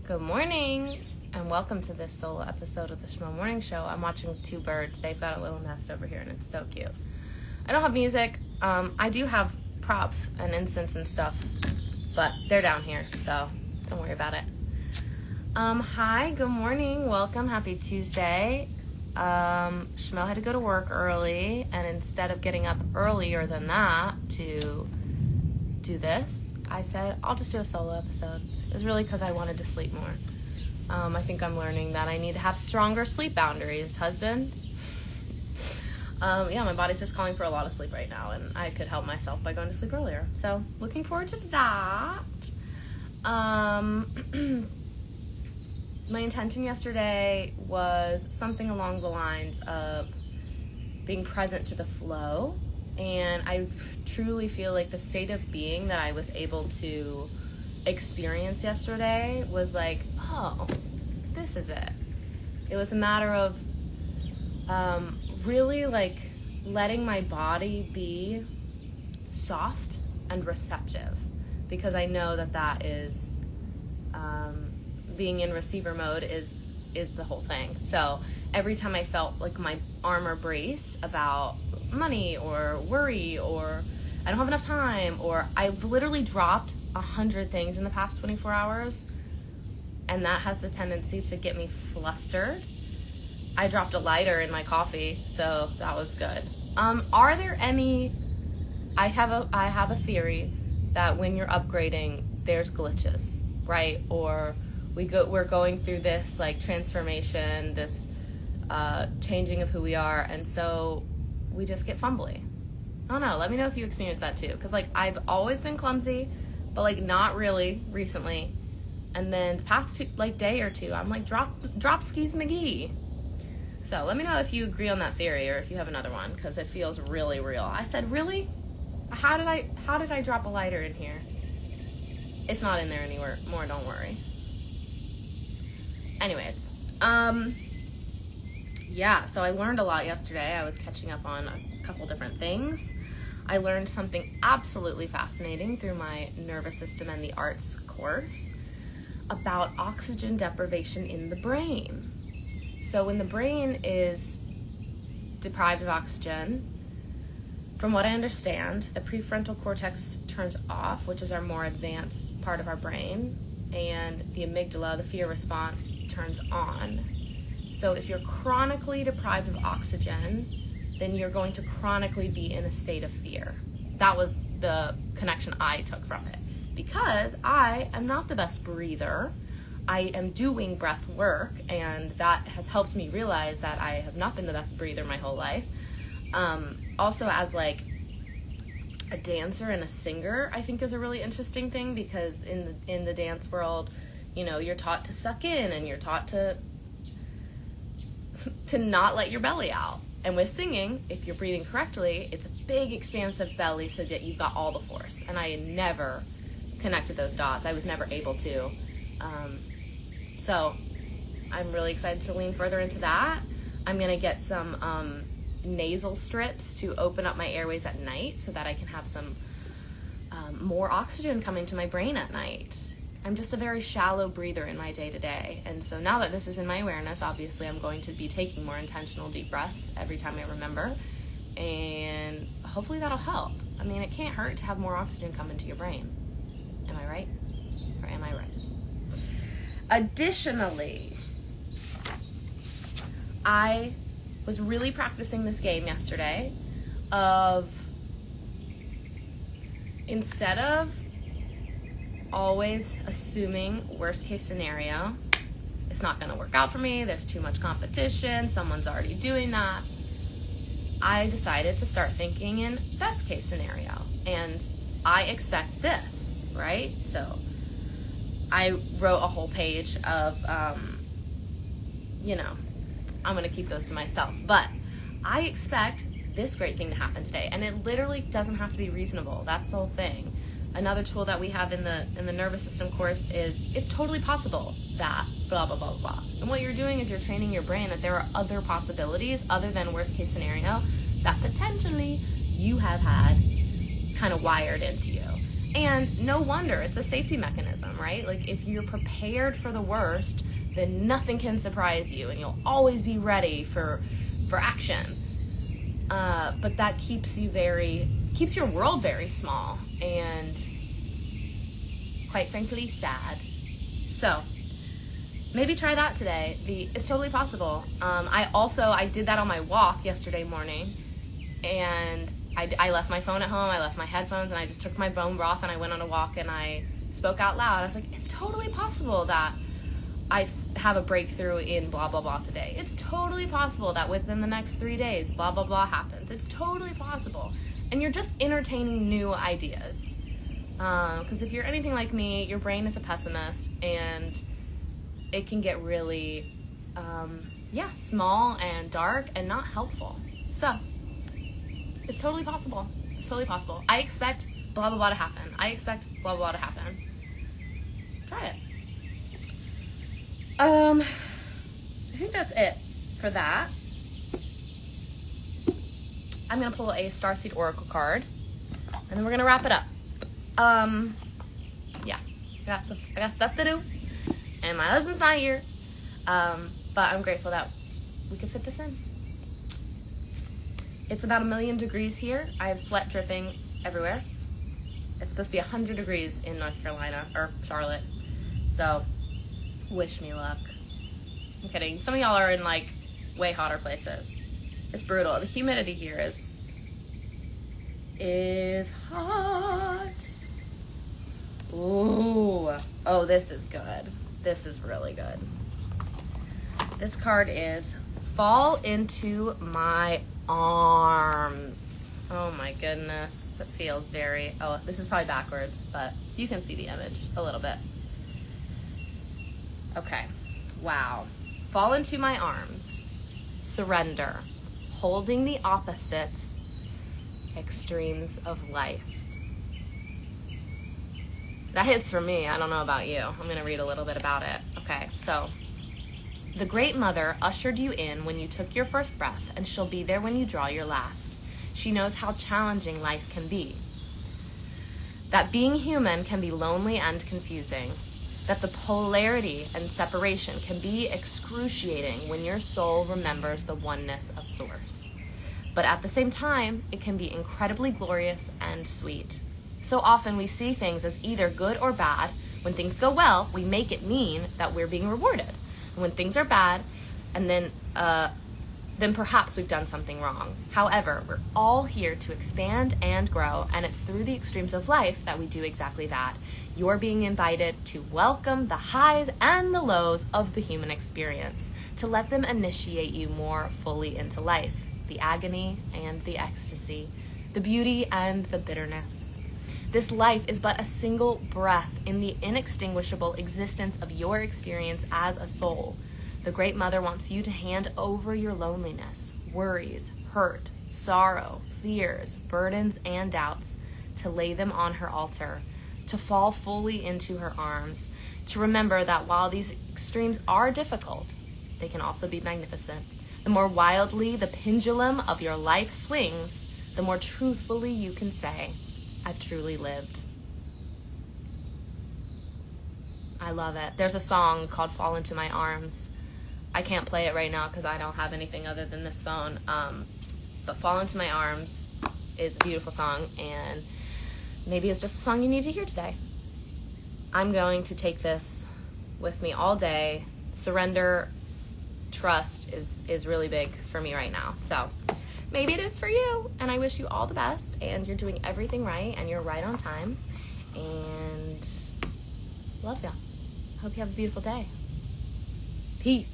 Good morning, and welcome to this solo episode of the Shmoe Morning Show. I'm watching two birds. They've got a little nest over here, and it's so cute. I don't have music. I do have props and incense and stuff, but they're down here, so don't worry about it. Hi, good morning, welcome, happy Tuesday. Shmoe had to go to work early, and instead of getting up earlier than that to do this, I said, I'll just do a solo episode. It was really because I wanted to sleep more. I think I'm learning that I need to have stronger sleep boundaries, husband. My body's just calling for a lot of sleep right now, and I could help myself by going to sleep earlier. So, looking forward to that. My intention yesterday was something along the lines of being present to the flow, and I truly feel like the state of being that I was able to experience yesterday was like, oh, this is it. It was a matter of really like letting my body be soft and receptive, because I know that is being in receiver mode is the whole thing. So every time I felt like my armor brace about money or worry or I don't have enough time, or I've literally dropped 100 things in the past 24 hours, and that has the tendency to get me flustered. I dropped a lighter in my coffee, so that was good. Are there any, I have a theory that when you're upgrading, there's glitches, right? Or we're going through this like transformation, this changing of who we are, and so we just get fumbly. I don't know, let me know if you experience that too, because like I've always been clumsy, but like not really recently. And then the past day or two, I'm like drop skis McGee. So let me know if you agree on that theory or if you have another one, because it feels really real. I said, really? How did I drop a lighter in here? It's not in there anywhere more, don't worry. Anyways, so I learned a lot yesterday. I was catching up on a couple different things. I learned something absolutely fascinating through my nervous system and the arts course about oxygen deprivation in the brain. So when the brain is deprived of oxygen, from what I understand, the prefrontal cortex turns off, which is our more advanced part of our brain, and the amygdala, the fear response, turns on. So if you're chronically deprived of oxygen, then you're going to chronically be in a state of fear. That was the connection I took from it. Because I am not the best breather. I am doing breath work, and that has helped me realize that I have not been the best breather my whole life. Also, as like a dancer and a singer, I think is a really interesting thing, because in the dance world, you know, you're taught to suck in and you're taught to not let your belly out. And with singing, if you're breathing correctly, it's a big expansive belly so that you've got all the force. And I had never connected those dots. I was never able to. So I'm really excited to lean further into that. I'm going to get some nasal strips to open up my airways at night so that I can have some more oxygen coming to my brain at night. I'm just a very shallow breather in my day-to-day. And so now that this is in my awareness, obviously I'm going to be taking more intentional deep breaths every time I remember. And hopefully that'll help. I mean, it can't hurt to have more oxygen come into your brain. Am I right? Or am I right? Additionally, I was really practicing this game yesterday of, instead of always assuming worst case scenario, it's not going to work out for me, there's too much competition, someone's already doing that, I decided to start thinking in best case scenario, and I expect this, right? So I wrote a whole page of I'm going to keep those to myself, but I expect this great thing to happen today, and it literally doesn't have to be reasonable. That's the whole thing. Another tool that we have in the nervous system course is it's totally possible that blah, blah, blah, blah. And what you're doing is you're training your brain that there are other possibilities other than worst case scenario that potentially you have had kind of wired into you. And no wonder, it's a safety mechanism, right? Like if you're prepared for the worst, then nothing can surprise you and you'll always be ready for action. But that keeps your world very small and quite frankly sad. So maybe try that today. It's totally possible. I did that on my walk yesterday morning, and I left my phone at home, I left my headphones, and I just took my bone broth and I went on a walk and I spoke out loud. I was like, it's totally possible that I have a breakthrough in blah, blah, blah today. It's totally possible that within the next 3 days, blah, blah, blah happens. It's totally possible. And you're just entertaining new ideas. Because if you're anything like me, your brain is a pessimist, and it can get really, small and dark and not helpful. So, it's totally possible. It's totally possible. I expect blah, blah, blah to happen. I expect blah, blah, blah to happen. Try it. I think that's it for that. I'm going to pull a Starseed Oracle card, and then we're going to wrap it up. I got stuff to do, and my husband's not here, but I'm grateful that we could fit this in. It's about 1,000,000 degrees here. I have sweat dripping everywhere. It's supposed to be 100 degrees in North Carolina, or Charlotte, so wish me luck. I'm kidding. Some of y'all are in like way hotter places. It's brutal. The humidity here is hot. Ooh. Oh, this is good. This is really good. This card is Fall Into My Arms. Oh my goodness. That feels very... Oh, this is probably backwards, but you can see the image a little bit. Okay. Wow. Fall into my arms. Surrender. Holding the opposites. Extremes of life. That hits for me. I don't know about you. I'm going to read a little bit about it. Okay, so... The Great Mother ushered you in when you took your first breath, and she'll be there when you draw your last. She knows how challenging life can be. That being human can be lonely and confusing. That the polarity and separation can be excruciating when your soul remembers the oneness of Source. But at the same time, it can be incredibly glorious and sweet. So often we see things as either good or bad. When things go well, we make it mean that we're being rewarded. And when things are bad, and then perhaps we've done something wrong. However, we're all here to expand and grow, and it's through the extremes of life that we do exactly that. You're being invited to welcome the highs and the lows of the human experience, to let them initiate you more fully into life, the agony and the ecstasy, the beauty and the bitterness. This life is but a single breath in the inextinguishable existence of your experience as a soul. The Great Mother wants you to hand over your loneliness, worries, hurt, sorrow, fears, burdens, and doubts, to lay them on her altar, to fall fully into her arms, to remember that while these extremes are difficult, they can also be magnificent. The more wildly the pendulum of your life swings, the more truthfully you can say, I've truly lived. I love it. There's a song called Fall Into My Arms. I can't play it right now because I don't have anything other than this phone. But Fall Into My Arms is a beautiful song, and maybe it's just a song you need to hear today. I'm going to take this with me all day. Surrender, trust is really big for me right now. So maybe it is for you, and I wish you all the best, and you're doing everything right, and you're right on time, and love ya. Hope you have a beautiful day. Peace.